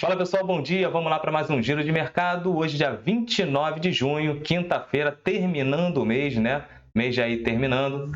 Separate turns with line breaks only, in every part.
Fala pessoal, bom dia. Vamos lá para mais um giro de mercado. Hoje, dia 29 de junho, quinta-feira, terminando o mês, né? Mês já aí terminando.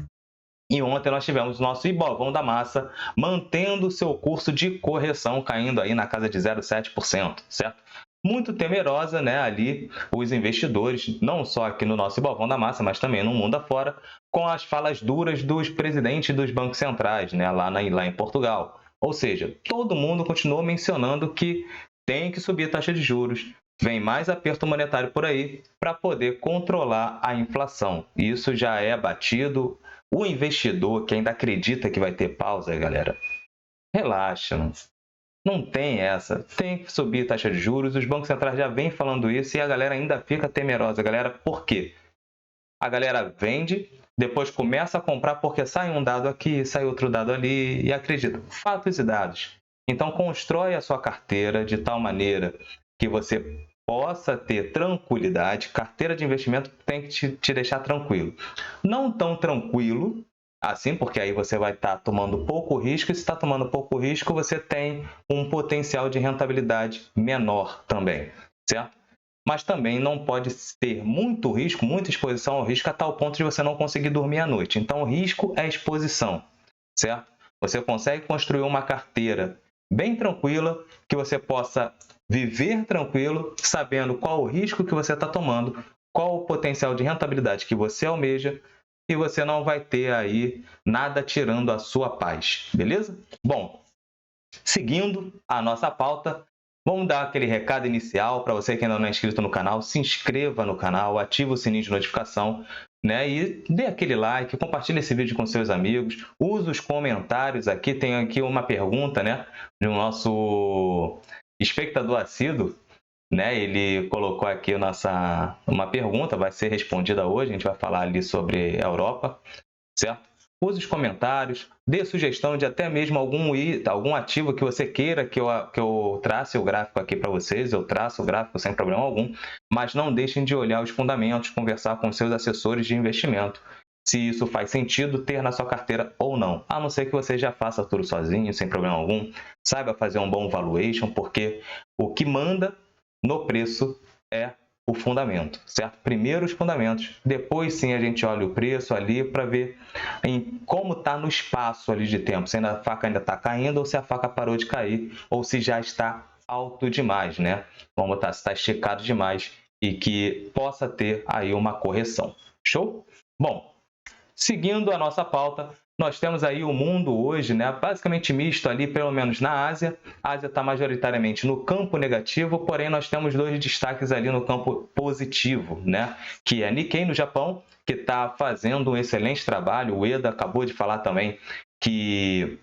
E ontem nós tivemos o nosso Ibovão da Massa mantendo seu curso de correção, caindo aí na casa de 0,7%, certo? Muito temerosa, né, ali os investidores, não só aqui no nosso Ibovão da Massa, mas também no mundo afora, com as falas duras dos presidentes dos bancos centrais, né, lá em Portugal. Ou seja, todo mundo continuou mencionando que tem que subir a taxa de juros, vem mais aperto monetário por aí para poder controlar a inflação. Isso já é batido. O investidor que ainda acredita que vai ter pausa, galera, relaxa, mano. Não tem essa. Tem que subir a taxa de juros. Os bancos centrais já vêm falando isso e a galera ainda fica temerosa. Galera, por quê? A galera vende, depois começa a comprar porque sai um dado aqui, sai outro dado ali e acredita. Fatos e dados. Então, constrói a sua carteira de tal maneira que você possa ter tranquilidade. Carteira de investimento tem que te deixar tranquilo. Não tão tranquilo assim, porque aí você vai estar tomando pouco risco, e se está tomando pouco risco, você tem um potencial de rentabilidade menor também, certo? Mas também não pode ter muito risco, muita exposição ao risco, a tal ponto de você não conseguir dormir à noite. Então, o risco é exposição, certo? Você consegue construir uma carteira bem tranquila, que você possa viver tranquilo, sabendo qual o risco que você está tomando, qual o potencial de rentabilidade que você almeja, e você não vai ter aí nada tirando a sua paz, beleza? Bom, seguindo a nossa pauta, vamos dar aquele recado inicial para você que ainda não é inscrito no canal, se inscreva no canal, ative o sininho de notificação, né? E dê aquele like, compartilhe esse vídeo com seus amigos, use os comentários aqui, tem aqui uma pergunta, né, do nosso espectador assíduo, né? Ele colocou aqui uma pergunta, vai ser respondida hoje, a gente vai falar ali sobre a Europa, certo? Use os comentários, dê sugestão de até mesmo algum ativo que você queira que eu trace o gráfico aqui para vocês, eu traço o gráfico sem problema algum, mas não deixem de olhar os fundamentos, conversar com seus assessores de investimento, se isso faz sentido ter na sua carteira ou não, a não ser que você já faça tudo sozinho, sem problema algum, saiba fazer um bom valuation, porque o que manda no preço é o fundamento, certo? Primeiro os fundamentos, depois sim a gente olha o preço ali para ver em como está no espaço ali de tempo, se a faca ainda está caindo ou se a faca parou de cair ou se já está alto demais, né? Vamos botar se está esticado demais e que possa ter aí uma correção. Show? Bom, seguindo a nossa pauta, nós temos aí o mundo hoje, né, basicamente misto ali, pelo menos na Ásia. A Ásia está majoritariamente no campo negativo, porém nós temos dois destaques ali no campo positivo, né, que é Nikkei no Japão, que está fazendo um excelente trabalho. O Ueda acabou de falar também que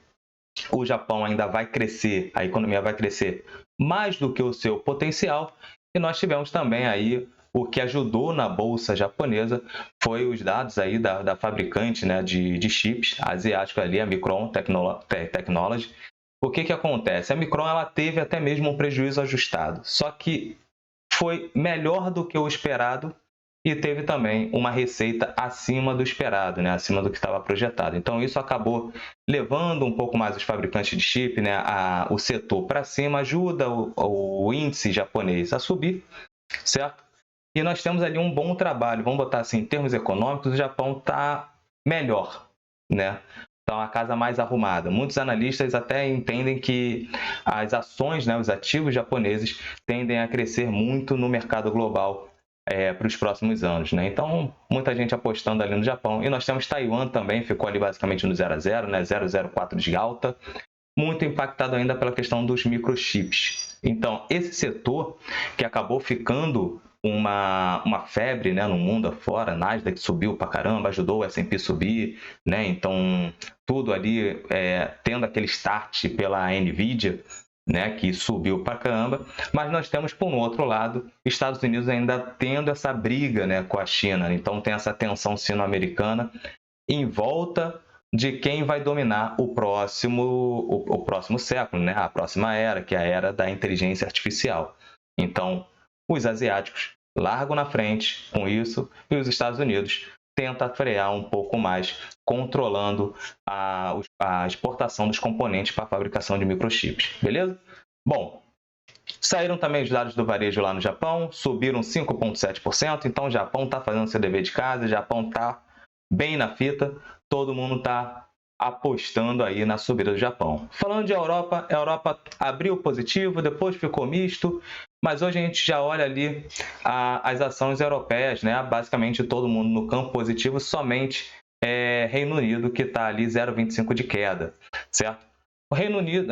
o Japão ainda vai crescer, a economia vai crescer mais do que o seu potencial. E nós tivemos também aí o que ajudou na bolsa japonesa foi os dados aí da fabricante, né, de chips asiática ali, a Micron Technology. O que acontece? A Micron ela teve até mesmo um prejuízo ajustado, só que foi melhor do que o esperado e teve também uma receita acima do esperado, né? Acima do que estava projetado. Então, isso acabou levando um pouco mais os fabricantes de chip, né? O setor para cima, ajuda o índice japonês a subir, certo? E nós temos ali um bom trabalho, vamos botar assim, em termos econômicos, o Japão está melhor, né? Então, a casa mais arrumada. Muitos analistas até entendem que as ações, né, os ativos japoneses, tendem a crescer muito no mercado global para os próximos anos, né? Então, muita gente apostando ali no Japão. E nós temos Taiwan também, ficou ali basicamente no 0 a 0, né? 0,04 de alta, muito impactado ainda pela questão dos microchips. Então, esse setor que acabou ficando uma febre, né, no mundo afora, Nasdaq subiu pra caramba, ajudou o S&P subir, né? Então, tudo ali tendo aquele start pela Nvidia, né, que subiu pra caramba, mas nós temos, por um outro lado, Estados Unidos ainda tendo essa briga, né, com a China. Então, tem essa tensão sino-americana em volta de quem vai dominar o próximo século, né? A próxima era, que é a era da inteligência artificial. Então, os asiáticos largam na frente com isso e os Estados Unidos tenta frear um pouco mais, controlando a exportação dos componentes para a fabricação de microchips. Beleza? Bom, Saíram também os dados do varejo lá no Japão, subiram 5,7%, então o Japão está fazendo seu dever de casa, o Japão está bem na fita, todo mundo está apostando aí na subida do Japão. Falando de Europa, a Europa abriu positivo, depois ficou misto, mas hoje a gente já olha ali as ações europeias, né? Basicamente todo mundo no campo positivo, somente Reino Unido que está ali 0,25 de queda, certo? O Reino Unido,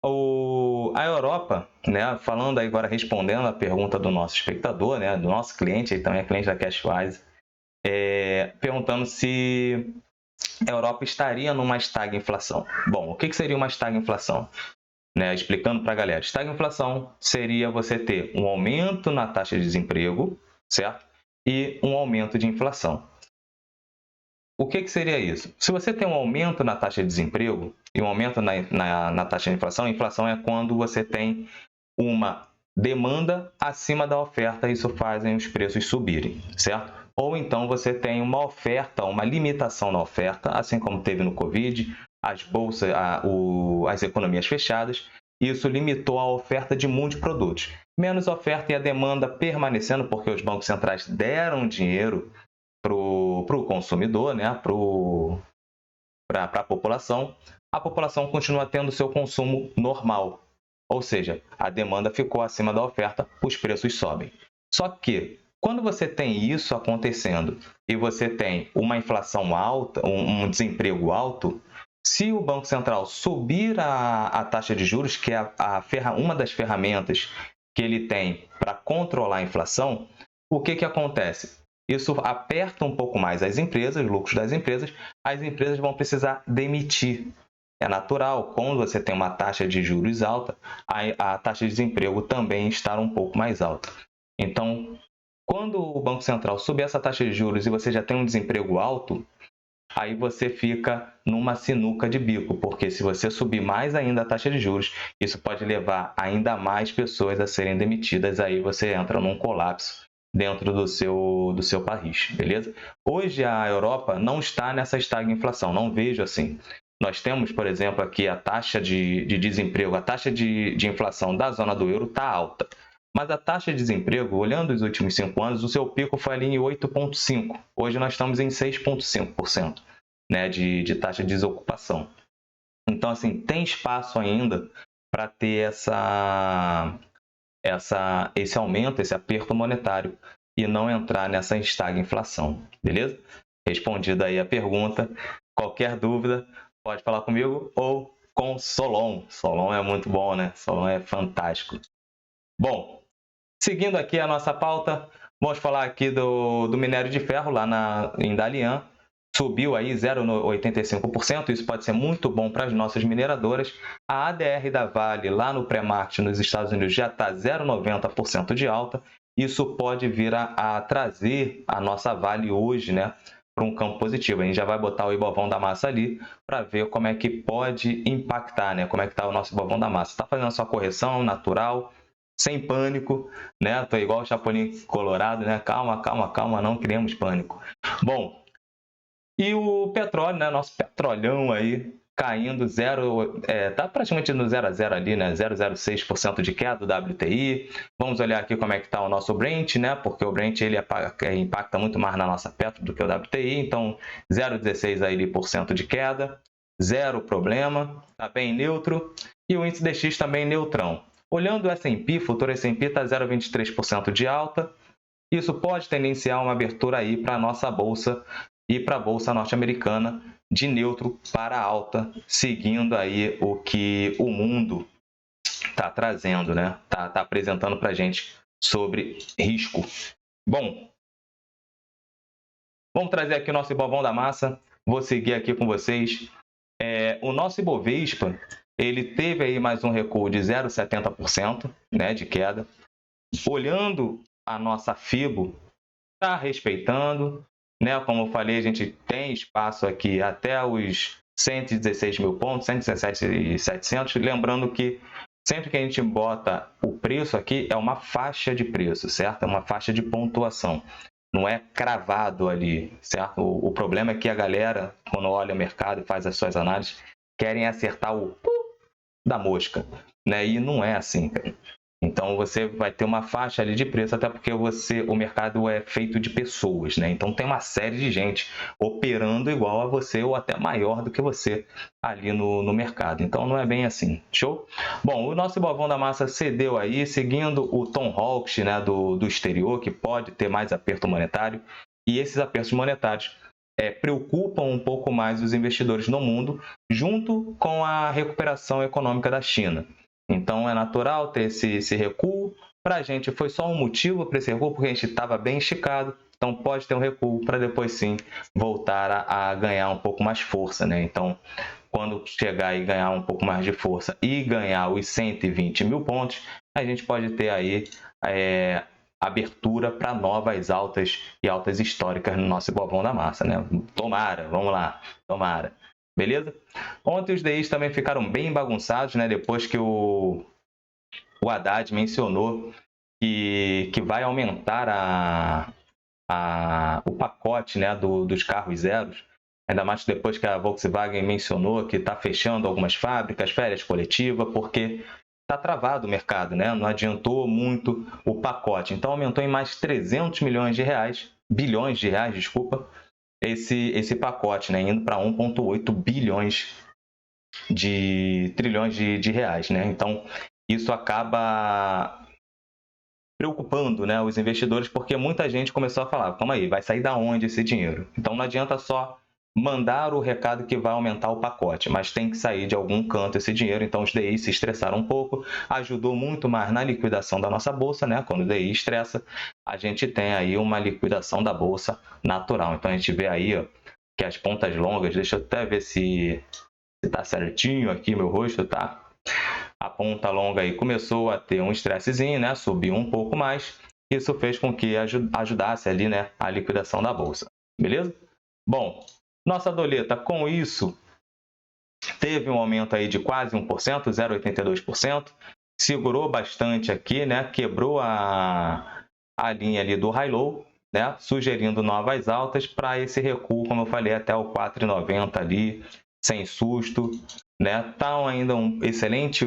ó, a Europa, né? Falando aí agora, respondendo a pergunta do nosso espectador, né? Do nosso cliente, ele também é cliente da Cashwise, perguntando se a Europa estaria numa estagflação. Bom, o que seria uma estagflação? Né, explicando para a galera, estagflação seria você ter um aumento na taxa de desemprego, certo? E um aumento de inflação. O que seria isso? Se você tem um aumento na taxa de desemprego e um aumento na taxa de inflação, a inflação é quando você tem uma demanda acima da oferta, isso faz os preços subirem, certo? Ou então você tem uma oferta, uma limitação na oferta, assim como teve no Covid, as bolsas, as economias fechadas, isso limitou a oferta de muitos produtos. Menos oferta e a demanda permanecendo, porque os bancos centrais deram dinheiro para o consumidor, né? Para a população continua tendo seu consumo normal. Ou seja, a demanda ficou acima da oferta, os preços sobem. Só que, quando você tem isso acontecendo e você tem uma inflação alta, um desemprego alto, se o Banco Central subir a taxa de juros, que é uma das ferramentas que ele tem para controlar a inflação, o que acontece? Isso aperta um pouco mais as empresas, os lucros das empresas, as empresas vão precisar demitir. É natural, quando você tem uma taxa de juros alta, a taxa de desemprego também está um pouco mais alta. Então, quando o Banco Central subir essa taxa de juros e você já tem um desemprego alto, aí você fica numa sinuca de bico, porque se você subir mais ainda a taxa de juros, isso pode levar ainda mais pessoas a serem demitidas, aí você entra num colapso dentro do seu país, beleza? Hoje a Europa não está nessa estagflação, não vejo assim. Nós temos, por exemplo, aqui a taxa de desemprego, a taxa de inflação da zona do euro está alta. Mas a taxa de desemprego, olhando os últimos 5 anos, o seu pico foi ali em 8,5%. Hoje nós estamos em 6,5%, né, de taxa de desocupação. Então, assim, tem espaço ainda para ter esse aumento, esse aperto monetário e não entrar nessa estagflação, beleza? Respondida aí a pergunta. Qualquer dúvida, pode falar comigo ou com Solon. Solon é muito bom, né? Solon é fantástico. Bom, seguindo aqui a nossa pauta, vamos falar aqui do minério de ferro lá em Dalian. Subiu aí 0,85%, isso pode ser muito bom para as nossas mineradoras. A ADR da Vale lá no pré-market nos Estados Unidos já está 0,90% de alta. Isso pode vir a trazer a nossa Vale hoje, né, para um campo positivo. A gente já vai botar o Ibovão da Massa ali para ver como é que pode impactar, né, como é que está o nosso Ibovão da Massa. Está fazendo a sua correção natural, sem pânico, né? Tô igual o Chapolin Colorado, né? Calma, calma, calma, não criemos pânico. Bom, e o petróleo, né? Nosso petrolhão aí caindo tá praticamente no 0 a 0 ali, né? 0,06% de queda do WTI. Vamos olhar aqui como é que está o nosso Brent, né? Porque o Brent ele impacta muito mais na nossa Petro do que o WTI, então 0,16 aí por cento de queda, zero problema, tá bem neutro. E o índice DX também neutrão. Olhando o S&P, futuro S&P está 0,23% de alta. Isso pode tendenciar uma abertura aí para a nossa bolsa e para a bolsa norte-americana de neutro para alta, seguindo aí o que o mundo está trazendo, né? Tá apresentando para a gente sobre risco. Bom, vamos trazer aqui o nosso Ibovão da Massa. Vou seguir aqui com vocês. O nosso Ibovespa, ele teve aí mais um recuo de 0,70%, né, de queda. Olhando a nossa FIBO, está respeitando, né? Como eu falei, a gente tem espaço aqui até os 116 mil pontos, 117.700. Lembrando que sempre que a gente bota o preço aqui, é uma faixa de preço, certo? É uma faixa de pontuação. Não é cravado ali, certo? O problema é que a galera, quando olha o mercado e faz as suas análises, querem acertar o da mosca, né? E não é assim, cara. Então você vai ter uma faixa ali de preço, até porque o mercado é feito de pessoas, né? Então tem uma série de gente operando igual a você ou até maior do que você ali no mercado. Então não é bem assim, show? Bom, o nosso Ibovão da Massa cedeu aí, seguindo o tom hawkish, né, do exterior, que pode ter mais aperto monetário, e esses apertos monetários preocupam um pouco mais os investidores no mundo, junto com a recuperação econômica da China. Então é natural ter esse recuo. Para a gente foi só um motivo para esse recuo, porque a gente estava bem esticado. Então pode ter um recuo para depois sim voltar a ganhar um pouco mais força, né? Então quando chegar e ganhar um pouco mais de força e ganhar os 120 mil pontos, a gente pode ter aí abertura para novas altas e altas históricas no nosso Ibovão da Massa, né? Tomara, vamos lá, tomara. Beleza? Ontem os DIs também ficaram bem bagunçados, né? Depois que o Haddad mencionou que vai aumentar o pacote, né, dos carros zeros. Ainda mais depois que a Volkswagen mencionou que está fechando algumas fábricas, férias coletivas, porque está travado o mercado, né? Não adiantou muito o pacote. Então aumentou em mais 300 bilhões de reais, desculpa, esse pacote, né? Indo para 1,8 bilhões de trilhões de reais, né? Então isso acaba preocupando, né, os investidores, porque muita gente começou a falar, calma aí, vai sair da onde esse dinheiro? Então não adianta só mandar o recado que vai aumentar o pacote, mas tem que sair de algum canto esse dinheiro. Então os DIs se estressaram um pouco, ajudou muito mais na liquidação da nossa bolsa, né? Quando o DI estressa, a gente tem aí uma liquidação da bolsa natural. Então a gente vê aí, ó, que as pontas longas, deixa eu até ver se tá certinho aqui meu rosto, tá? A ponta longa aí começou a ter um estressezinho, né? Subiu um pouco mais. Isso fez com que ajudasse ali, né, a liquidação da bolsa. Beleza? Bom, nossa doleta com isso teve um aumento aí de quase 1%, 0,82%. Segurou bastante aqui, né? Quebrou a linha ali do high-low, né? Sugerindo novas altas para esse recuo, como eu falei, até o 4,90 ali, sem susto, né? Tá ainda uma excelente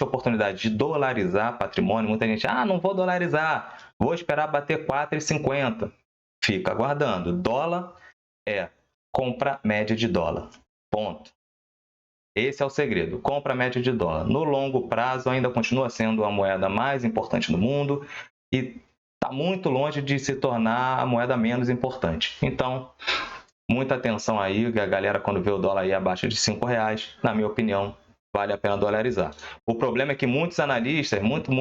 oportunidade de dolarizar patrimônio. Muita gente, não vou dolarizar, vou esperar bater 4,50. Fica aguardando. Dólar compra média de dólar. Ponto. Esse é o segredo. Compra média de dólar. No longo prazo, ainda continua sendo a moeda mais importante do mundo e está muito longe de se tornar a moeda menos importante. Então, muita atenção aí, a galera quando vê o dólar aí abaixo de R$5, na minha opinião, vale a pena dolarizar. O problema é que muitos analistas, muitos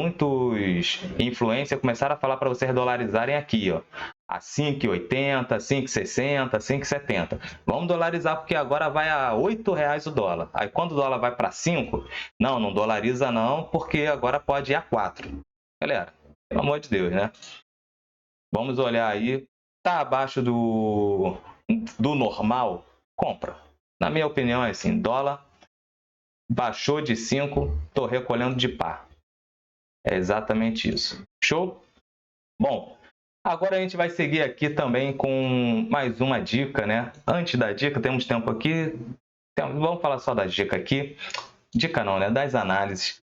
influencers começaram a falar para vocês dolarizarem aqui, ó, a 5,80, 5,60, 5,70. Vamos dolarizar porque agora vai a R$8 o dólar. Aí quando o dólar vai para 5, não dolariza não, porque agora pode ir a 4. Galera, pelo amor de Deus, né? Vamos olhar aí, tá abaixo do normal, compra. Na minha opinião é assim, dólar baixou de 5, estou recolhendo de par. É exatamente isso. Show? Bom, agora a gente vai seguir aqui também com mais uma dica, né? Antes da dica, temos tempo aqui. Vamos falar só da dica aqui. Dica não, né? Das análises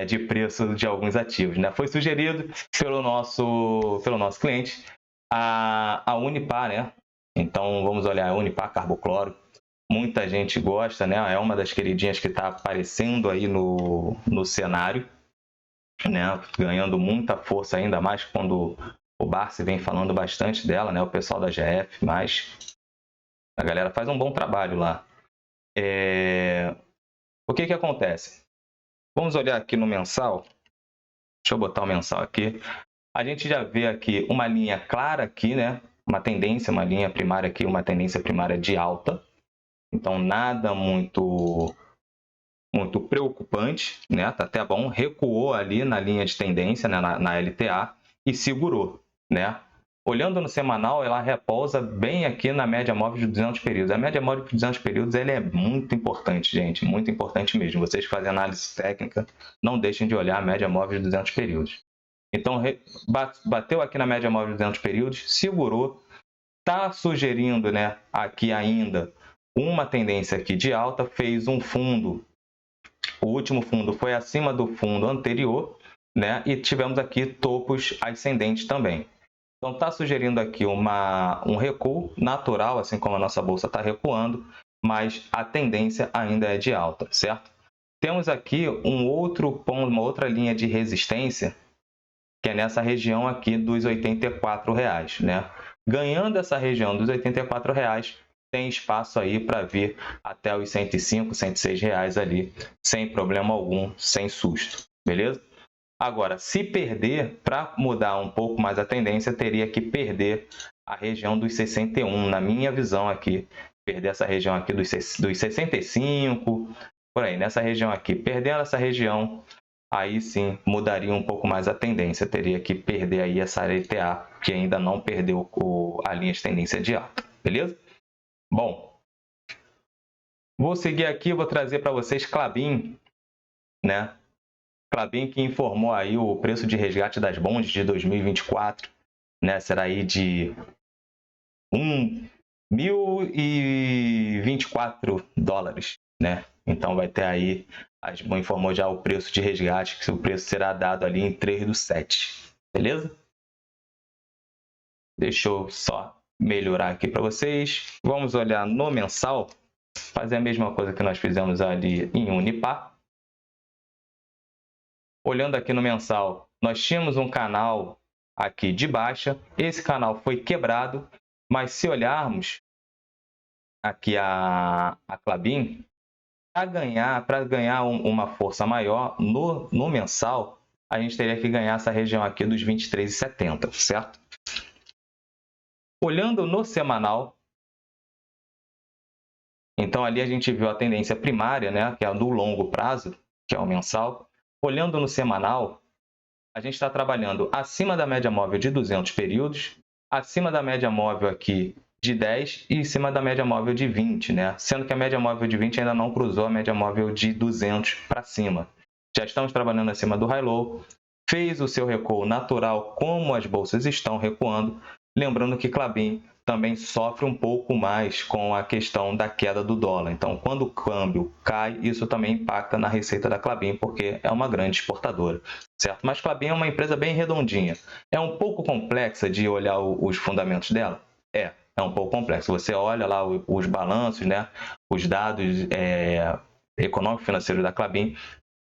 de preço de alguns ativos, né? Foi sugerido pelo nosso cliente a Unipar, né? Então vamos olhar a Unipar Carbocloro. Muita gente gosta, né? É uma das queridinhas que está aparecendo aí no cenário, né? Ganhando muita força, ainda mais quando o Barsi vem falando bastante dela, né? O pessoal da GF, mas a galera faz um bom trabalho lá. O que acontece? Vamos olhar aqui no mensal. Deixa eu botar o mensal aqui. A gente já vê aqui uma linha clara aqui, né? Uma tendência, uma linha primária aqui, uma tendência primária de alta. Então, nada muito preocupante, né? Tá até bom. Recuou ali na linha de tendência, né? na LTA, e segurou, né? Olhando no semanal, ela repousa bem aqui na média móvel de 200 períodos. A média móvel de 200 períodos ela é muito importante, gente. Muito importante mesmo. Vocês que fazem análise técnica, não deixem de olhar a média móvel de 200 períodos. Então, bateu aqui na média móvel de 200 períodos, segurou. Está sugerindo, né, aqui ainda uma tendência aqui de alta, fez um fundo o último fundo foi acima do fundo anterior, né? E tivemos aqui topos ascendentes também. Então, está sugerindo aqui um recuo natural, assim como a nossa bolsa está recuando, mas a tendência ainda é de alta, certo? Temos aqui um outro ponto, uma outra linha de resistência, que é nessa região aqui dos R$ 84,00, né? Ganhando essa região dos R$ 84,00, tem espaço aí para vir até os R$ 105, R$ 106,00 ali, sem problema algum, sem susto, beleza? Agora, se perder, para mudar um pouco mais a tendência, teria que perder a região dos 61, na minha visão aqui. Perder essa região aqui dos 65, por aí, nessa região aqui. Perdendo essa região, aí sim mudaria um pouco mais a tendência. Teria que perder aí essa área ETA, que ainda não perdeu a linha de tendência de alta, beleza? Bom, vou seguir aqui, vou trazer para vocês Klabin, né? Klabin que informou aí o preço de resgate das bonds de 2024, né? Será aí de $1.024, né? Então vai ter aí, a SBOM informou já o preço de resgate, que o preço será dado ali em 3/7, beleza? Deixa eu só melhorar aqui para vocês. Vamos olhar no mensal, fazer a mesma coisa que nós fizemos ali em Unipar. Olhando aqui no mensal, nós tínhamos um canal aqui de baixa. Esse canal foi quebrado, mas se olharmos aqui a Klabin, para ganhar uma força maior no mensal, a gente teria que ganhar essa região aqui dos 23,70, certo? Olhando no semanal, então ali a gente viu a tendência primária, né, que é a do longo prazo, que é o mensal. Olhando no semanal, a gente está trabalhando acima da média móvel de 200 períodos, acima da média móvel aqui de 10 e em cima da média móvel de 20, né? Sendo que a média móvel de 20 ainda não cruzou a média móvel de 200 para cima. Já estamos trabalhando acima do high-low, fez o seu recuo natural como as bolsas estão recuando. Lembrando que Klabin também sofre um pouco mais com a questão da queda do dólar. Então, quando o câmbio cai, isso também impacta na receita da Klabin, porque é uma grande exportadora, certo? Mas Klabin é uma empresa bem redondinha. É um pouco complexa de olhar os fundamentos dela? É um pouco complexo. Você olha lá os balanços, né? Os dados econômico-financeiros da Klabin,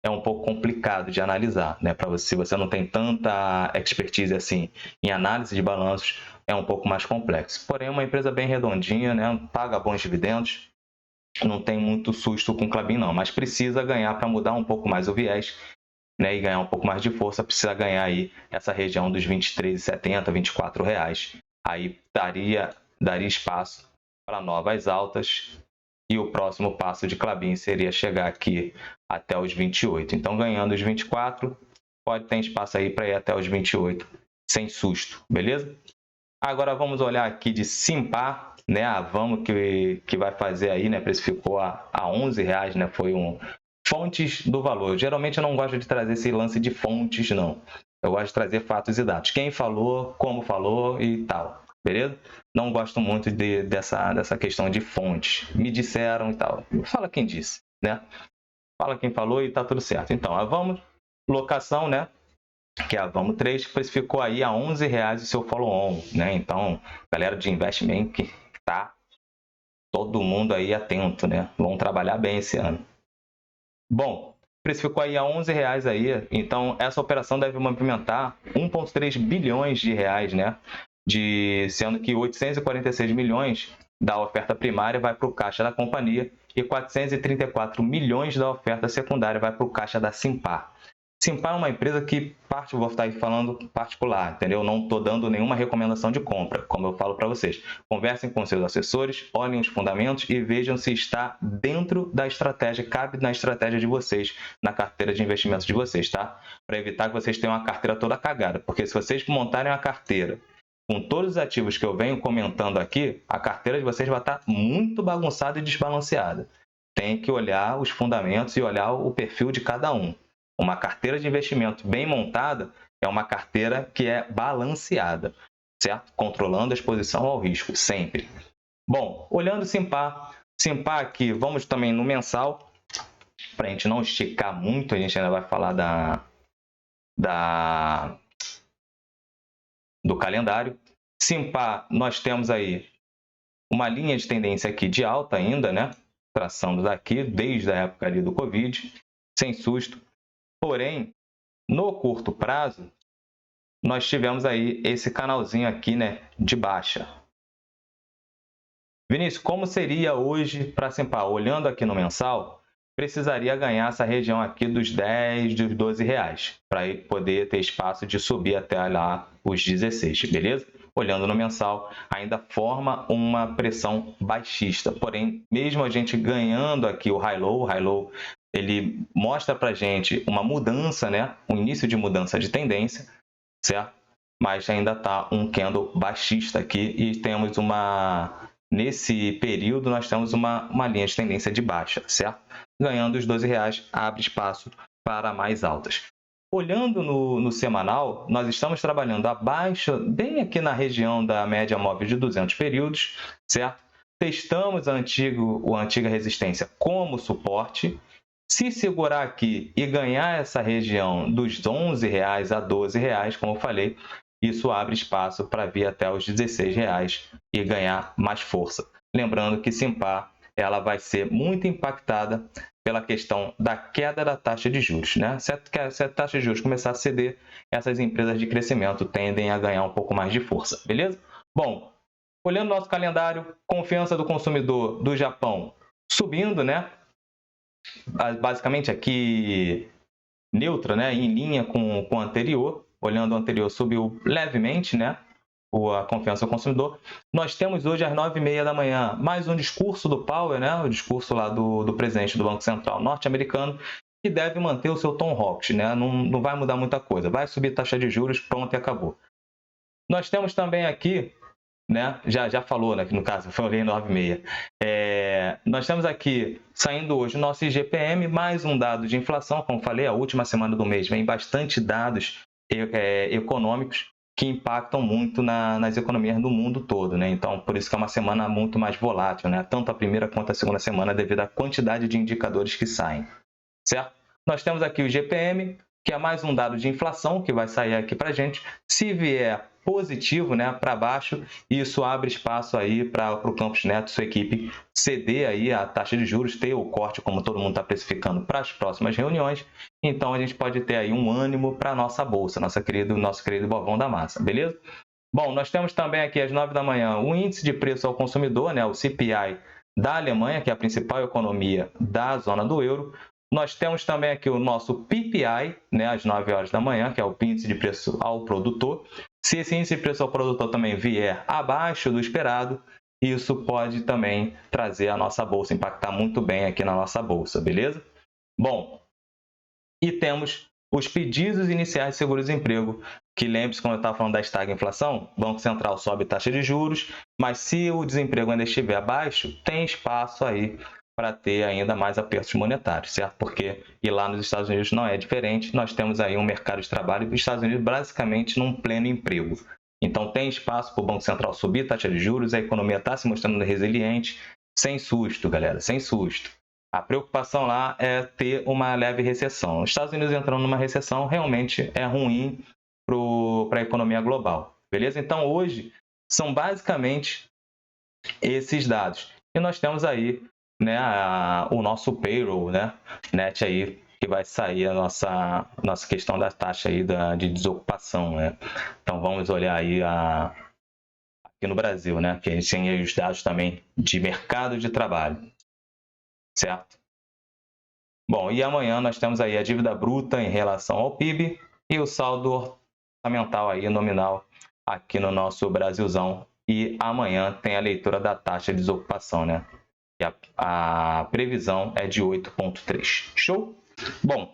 é um pouco complicado de analisar, né? Para você, se você não tem tanta expertise assim em análise de balanços, é um pouco mais complexo. Porém, é uma empresa bem redondinha, né? Paga bons dividendos, não tem muito susto com Klabin não, mas precisa ganhar para mudar um pouco mais o viés, né? E ganhar um pouco mais de força, precisa ganhar aí essa região dos 23,70, R$ 24. Aí daria espaço para novas altas. E o próximo passo de Klabin seria chegar aqui até os 28. Então, ganhando os 24, pode ter espaço aí para ir até os 28, sem susto, beleza? Agora vamos olhar aqui de Simpar, né? A Vamos que vai fazer aí, né? Precificou a R$ 11, né? Foi fontes do valor. Geralmente eu não gosto de trazer esse lance de fontes, não. Eu gosto de trazer fatos e dados. Quem falou, como falou e tal. Beleza? Não gosto muito dessa questão de fontes. Me disseram e tal. Fala quem disse, né? Fala quem falou e tá tudo certo. Então, a Vamos, locação, né? Que é a Vamos 3, precificou aí a R$ 11,00 o seu follow-on, né? Então, galera de investimento que tá todo mundo aí atento, né? Vão trabalhar bem esse ano. Bom, precificou aí a R$ 11,00 aí, então essa operação deve movimentar 1,3 bilhões de reais, né? Sendo que 846 milhões da oferta primária vai para o caixa da companhia e 434 milhões da oferta secundária vai para o caixa da Simpar. Simpar é uma empresa que, vou estar aí falando particular, entendeu? Não estou dando nenhuma recomendação de compra, como eu falo para vocês. Conversem com seus assessores, olhem os fundamentos e vejam se está dentro da estratégia, cabe na estratégia de vocês, na carteira de investimentos de vocês, tá? Para evitar que vocês tenham uma carteira toda cagada, porque se vocês montarem uma carteira com todos os ativos que eu venho comentando aqui, a carteira de vocês vai estar muito bagunçada e desbalanceada. Tem que olhar os fundamentos e olhar o perfil de cada um. Uma carteira de investimento bem montada é uma carteira que é balanceada, certo? Controlando a exposição ao risco, sempre. Bom, olhando Simpar aqui, vamos também no mensal. para a gente não esticar muito, a gente ainda vai falar do calendário. Simpar, nós temos aí uma linha de tendência aqui de alta ainda, né? Traçando daqui desde a época ali do Covid, sem susto. Porém, no curto prazo, nós tivemos aí esse canalzinho aqui, né, de baixa. Vinícius, como seria hoje para Simpar? Olhando aqui no mensal, precisaria ganhar essa região aqui dos 10, dos 12 reais, para poder ter espaço de subir até lá os 16, beleza? Olhando no mensal, ainda forma uma pressão baixista. Porém, mesmo a gente ganhando aqui o high-low, ele mostra para a gente uma mudança, né? Um início de mudança de tendência, certo? Mas ainda está um candle baixista aqui e temos nesse período nós temos uma linha de tendência de baixa, certo? Ganhando os 12 reais, abre espaço para mais altas. Olhando no semanal, nós estamos trabalhando abaixo, bem aqui na região da média móvel de 200 períodos, certo? Testamos a antiga resistência como suporte. Se segurar aqui e ganhar essa região dos 11 reais a 12 reais, como eu falei, isso abre espaço para vir até os 16 reais e ganhar mais força. Lembrando que Simpar ela vai ser muito impactada pela questão da queda da taxa de juros, né? Se a taxa de juros começar a ceder, essas empresas de crescimento tendem a ganhar um pouco mais de força, beleza? Bom, olhando nosso calendário, confiança do consumidor do Japão subindo, né? Basicamente aqui neutra, né? Em linha com o anterior. Olhando o anterior, subiu levemente, né? A confiança do consumidor. Nós temos hoje às 9h30 da manhã mais um discurso do Powell, né? O discurso lá do presidente do Banco Central norte-americano, que deve manter o seu tom hawkish, né? Não vai mudar muita coisa. Vai subir taxa de juros, pronto e acabou. Nós temos também aqui, né? Já falou, né? Que no caso foi olhei 9h30. Nós temos aqui, saindo hoje, o nosso IGPM, mais um dado de inflação. Como falei, a última semana do mês vem bastante dados econômicos que impactam muito nas economias do mundo todo, né? Então, por isso que é uma semana muito mais volátil, né? Tanto a primeira quanto a segunda semana, devido à quantidade de indicadores que saem, certo? Nós temos aqui o IGPM, que é mais um dado de inflação que vai sair aqui para a gente. Se vier positivo, né, para baixo, isso abre espaço aí para o Campos Neto, sua equipe, ceder aí a taxa de juros, ter o corte, como todo mundo está precificando, para as próximas reuniões. Então, a gente pode ter aí um ânimo para a nossa bolsa, nosso querido Bovão da Massa, beleza? Bom, nós temos também aqui às 9 da manhã o índice de preço ao consumidor, né, o CPI da Alemanha, que é a principal economia da zona do euro. Nós temos também aqui o nosso PPI, né, às 9 horas da manhã, que é o índice de preço ao produtor. Se esse índice de preço ao produtor também vier abaixo do esperado, isso pode também trazer a nossa bolsa, impactar muito bem aqui na nossa bolsa, beleza? Bom, e temos os pedidos iniciais de seguro-desemprego, que lembre-se, quando eu estava falando da estagflação, o Banco Central sobe taxa de juros, mas se o desemprego ainda estiver abaixo, tem espaço aí para ter ainda mais apertos monetários, certo? Porque e lá nos Estados Unidos não é diferente, nós temos aí um mercado de trabalho dos Estados Unidos basicamente num pleno emprego. Então tem espaço para o Banco Central subir taxa de juros, a economia está se mostrando resiliente, sem susto, galera, sem susto. A preocupação lá é ter uma leve recessão. Os Estados Unidos entrando numa recessão realmente é ruim para a economia global, beleza? Então hoje são basicamente esses dados. E nós temos aí, né, o nosso payroll, né, net aí, que vai sair a nossa questão da taxa aí de desocupação, né? Então vamos olhar aí aqui no Brasil, né, que a gente tem aí os dados também de mercado de trabalho, certo? Bom, e amanhã nós temos aí a dívida bruta em relação ao PIB e o saldo orçamental aí nominal aqui no nosso Brasilzão. E amanhã tem a leitura da taxa de desocupação, né? E a previsão é de 8,3. Show? Bom,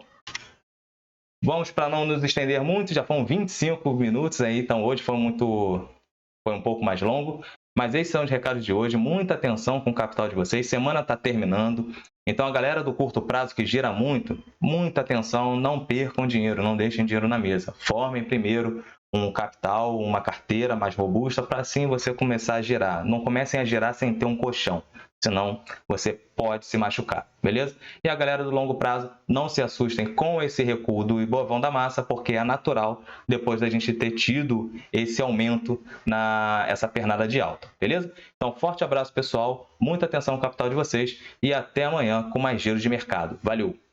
vamos para não nos estender muito, já foram 25 minutos aí, então hoje foi um pouco mais longo. Mas esses são os recados de hoje. Muita atenção com o capital de vocês. Semana está terminando. Então, a galera do curto prazo que gira muito, muita atenção. Não percam dinheiro, não deixem dinheiro na mesa. Formem primeiro um capital, uma carteira mais robusta, para assim você começar a girar. Não comecem a girar sem ter um colchão. senão você pode se machucar, beleza? E a galera do longo prazo, não se assustem com esse recuo do Ibovão da Massa, porque é natural depois da gente ter tido esse aumento essa pernada de alta, beleza? Então, forte abraço, pessoal, muita atenção no capital de vocês e até amanhã com mais giro de mercado. Valeu!